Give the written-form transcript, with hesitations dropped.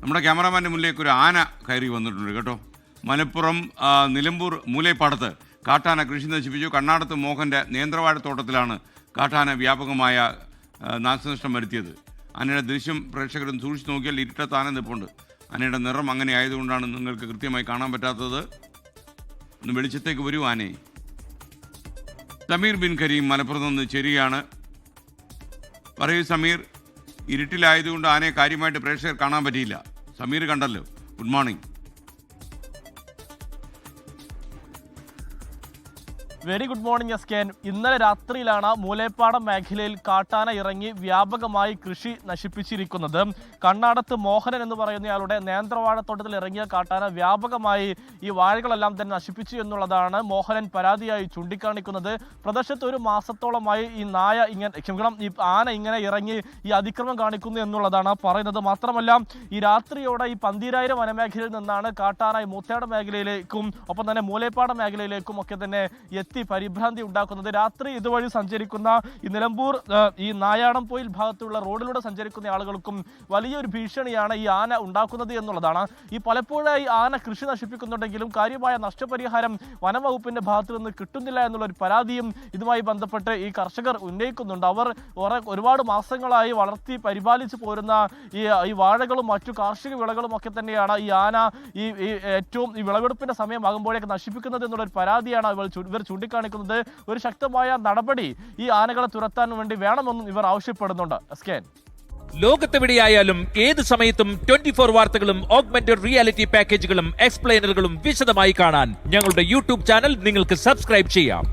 നമ്മുടെ ക്യാമറാമാൻ്റെ മുന്നിലേക്ക് ഒരു ആന കയറി വന്നിട്ടുണ്ട് കേട്ടോ. മലപ്പുറം നിലമ്പൂർ മൂലേപ്പാടത്ത് കാട്ടാന കൃഷി നശിപ്പിച്ചു. കണ്ണാടത്ത് മോഹൻ്റെ നേന്ത്രവാഴത്തോട്ടത്തിലാണ് കാട്ടാന വ്യാപകമായ നാശനഷ്ടം വരുത്തിയത്. ആനയുടെ ദൃശ്യം പ്രേക്ഷകരും സൂക്ഷിച്ച് നോക്കിയാൽ ഇരുട്ടത്ത് ആന നിൽപ്പുണ്ട്. ആനയുടെ നിറം അങ്ങനെ ആയതുകൊണ്ടാണ് നിങ്ങൾക്ക് കൃത്യമായി കാണാൻ പറ്റാത്തത്. ഒന്ന് വെളിച്ചത്തേക്ക് വരൂ ആനയെ. സമീർ ബിൻ കരീം മലപ്പുറത്ത് നിന്ന് ചേരുകയാണ്. പറയൂ സമീർ, ഇരുട്ടിലായതുകൊണ്ട് ആനയെ കാര്യമായിട്ട് പ്രേക്ഷകർ കാണാൻ പറ്റിയില്ല. സമീർ കണ്ടല്ലോ. Good morning. Very good morning എസ്കേൻ. ഇന്നലെ രാത്രിയിലാണ് മൂലേപ്പാടം മേഖലയിൽ കാട്ടാന ഇറങ്ങി വ്യാപകമായി കൃഷി നശിപ്പിച്ചിരിക്കുന്നത്. കണ്ണാടത്ത് മോഹനൻ എന്ന് പറയുന്നയാളുടെ നേന്ത്രവാഴത്തോട്ടത്തിൽ ഇറങ്ങിയ കാട്ടാന വ്യാപകമായി ഈ വാഴകളെല്ലാം തന്നെ നശിപ്പിച്ചു എന്നുള്ളതാണ് മോഹനൻ പരാതിയായി ചൂണ്ടിക്കാണിക്കുന്നത്. പ്രദേശത്ത് ഒരു മാസത്തോളമായി ഈ ഈ ആന ഇങ്ങനെ ഇറങ്ങി ഈ അതിക്രമം കാണിക്കുന്നു എന്നുള്ളതാണ് പറയുന്നത്. മാത്രമല്ല ഈ രാത്രിയോടെ ഈ പന്തീരായിരം വനമേഖലയിൽ നിന്നാണ് കാട്ടാന ഈ മൂത്തേട മേഖലയിലേക്കും ഒപ്പം തന്നെ മൂലേപ്പാടം മേഖലയിലേക്കും ഒക്കെ തന്നെ പരിഭ്രാന്തി ഉണ്ടാക്കുന്നത്. രാത്രി ഇതുവഴി സഞ്ചരിക്കുന്ന ഈ നിലമ്പൂർ ഈ നായാടംപൊയിൽ ഭാഗത്തുള്ള റോഡിലൂടെ സഞ്ചരിക്കുന്ന ആളുകൾക്കും വലിയൊരു ഭീഷണിയാണ് ഈ ആന ഉണ്ടാക്കുന്നത് എന്നുള്ളതാണ്. ഈ പലപ്പോഴായി ആന കൃഷി നശിപ്പിക്കുന്നുണ്ടെങ്കിലും കാര്യമായ നഷ്ടപരിഹാരം വനംവകുപ്പിന്റെ ഭാഗത്തു നിന്ന് കിട്ടുന്നില്ല എന്നുള്ളൊരു പരാതിയും ഇതുമായി ബന്ധപ്പെട്ട് ഈ കർഷകർ ഉന്നയിക്കുന്നുണ്ട്. അവർ ഒരുപാട് മാസങ്ങളായി വളർത്തി പരിപാലിച്ചു പോരുന്ന ഈ വാഴകളും മറ്റു കാർഷിക വിളകളും ഒക്കെ തന്നെയാണ് ഈ ആന ഏറ്റവും ഈ വിളവെടുപ്പിന്റെ സമയമാകുമ്പോഴേക്ക് നശിപ്പിക്കുന്നത് എന്നുള്ളൊരു പരാതിയാണ് ഇവർ ചൂണ്ടിക്കാണിക്കുന്നത്. ഒരു ശക്തമായ നടപടി ഈ ആനകളെ തുരത്താൻ വേണ്ടി വേണമെന്നും ഇവർ ആവശ്യപ്പെടുന്നുണ്ട്. സ്കാൻ ലോകത്തെവിടെയായാലും ഏത് സമയത്തും 24 വാർത്തകളും ഓഗ്മെന്റഡ് റിയാലിറ്റി പാക്കേജുകളും എക്സ്പ്ലെയിനറുകളും വിശദമായി കാണാൻ ഞങ്ങളുടെ യൂട്യൂബ് ചാനൽ നിങ്ങൾക്ക് സബ്സ്ക്രൈബ് ചെയ്യാം.